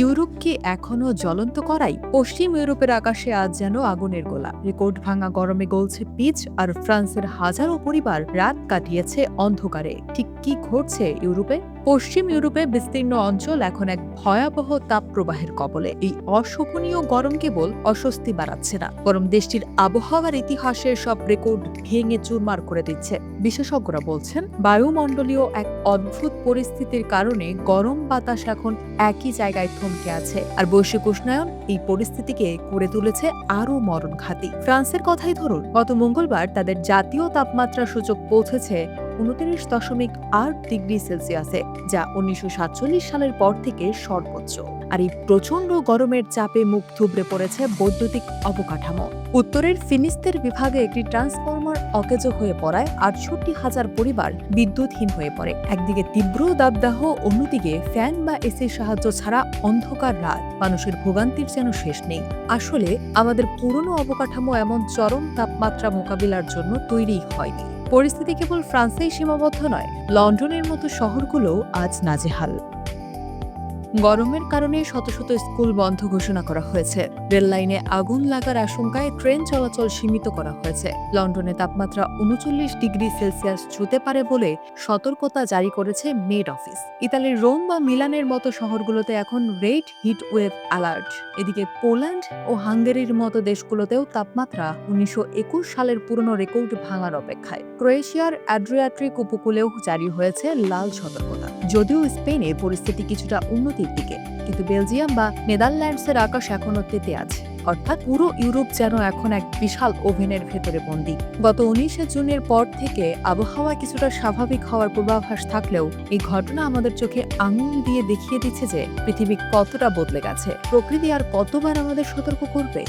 Europe কি এখনো জ্বলন্ত করাই? পশ্চিম ইউরোপের আকাশে আজ যেন আগুনের গোলা। রেকর্ড ভাঙা গরমে গলছে পিচ, আর ফ্রান্সের হাজারো পরিবার রাত কাটিয়েছে অন্ধকারে। ঠিক কি ঘটছে ইউরোপে? পশ্চিম ইউরোপে বিস্তীর্ণ অঞ্চল এখন এক ভয়াবহ তাপপ্রবাহের কবলে। এই অশোভনীয় গরম কেবল অস্বস্তি বাড়াচ্ছে না, বরং দেশটির আবহাওয়ার ইতিহাসের সব রেকর্ড ভেঙে চুরমার করে দিচ্ছে। বিশেষজ্ঞরা বলছেন, বায়ুমণ্ডলীয় এক অদ্ভুত পরিস্থিতির কারণে গরম বাতাস এখন একই জায়গায় থমকে আছে, আর বৈশ্বিক উষ্ণায়ন এই পরিস্থিতিকে করে তুলেছে আরও মরণঘাতী। ফ্রান্সের কথাই ধরুন, গত মঙ্গলবার তাদের জাতীয় তাপমাত্রা সূচক পৌঁছেছে 29.8 ডিগ্রি সেলসিয়াসে, যা 1947 সালের পর থেকে সর্বোচ্চ। আর এই প্রচন্ড গরমের চাপে মুখ থুবড়ে পড়েছে বৈদ্যুতিক অবকাঠামো। উত্তরের ফিনিস্তের বিভাগে একটি ট্রান্সফরমার অকেজো হয়ে পড়ায় 68,000 পরিবার বিদ্যুৎহীন হয়ে পড়ে। একদিকে তীব্র দাবদাহ, অন্যদিকে ফ্যান বা এসির সাহায্য ছাড়া অন্ধকার রাত। মানুষের ভোগান্তির যেন শেষ নেই। আসলে আমাদের পুরনো অবকাঠামো এমন চরম তাপমাত্রা মোকাবিলার জন্য তৈরি হয়নি। পরিস্থিতি কেবল ফ্রান্সেই সীমাবদ্ধ নয়, লন্ডনের মতো শহরগুলোও আজ নাজেহাল। গরমের কারণে শত শত স্কুল বন্ধ ঘোষণা করা হয়েছে। রেল লাইনে আগুন লাগার আশঙ্কায় ট্রেন চলাচল সীমিত করা হয়েছে। লন্ডনে তাপমাত্রা 39 ডিগ্রি সেলসিয়াস ছুঁতে পারে বলে সতর্কতা জারি করেছে মেড অফিস। ইতালির রোম বা মিলানের মতো শহরগুলোতে এখন রেড হিট ওয়েভ অ্যালার্ট। এদিকে পোল্যান্ড ও হাঙ্গেরির মতো দেশগুলোতেও তাপমাত্রা 1921 সালের পুরনো রেকর্ড ভাঙার অপেক্ষায়। ক্রোয়েশিয়ার অ্যাড্রিয়াট্রিক উপকূলেও জারি হয়েছে লাল সতর্কতা। যদিও স্পেনে পরিস্থিতি কিছুটা উন্নতির দিকে, কিন্তু বেলজিয়াম বা নেদারল্যান্ডসের আকাশ এখনো তেতে আছে। অর্থাৎ পুরো ইউরোপ যেন এখন এক বিশাল ওভেনের ভেতরে বন্দী। গত 19 জুনের পর থেকে আবহাওয়া কিছুটা স্বাভাবিক হওয়ার পূর্বাভাস থাকলেও এই ঘটনা আমাদের চোখে আঙুল দিয়ে দেখিয়ে দিচ্ছে যে পৃথিবী কতটা বদলে গেছে। প্রকৃতি আর কতবার আমাদের সতর্ক করবে।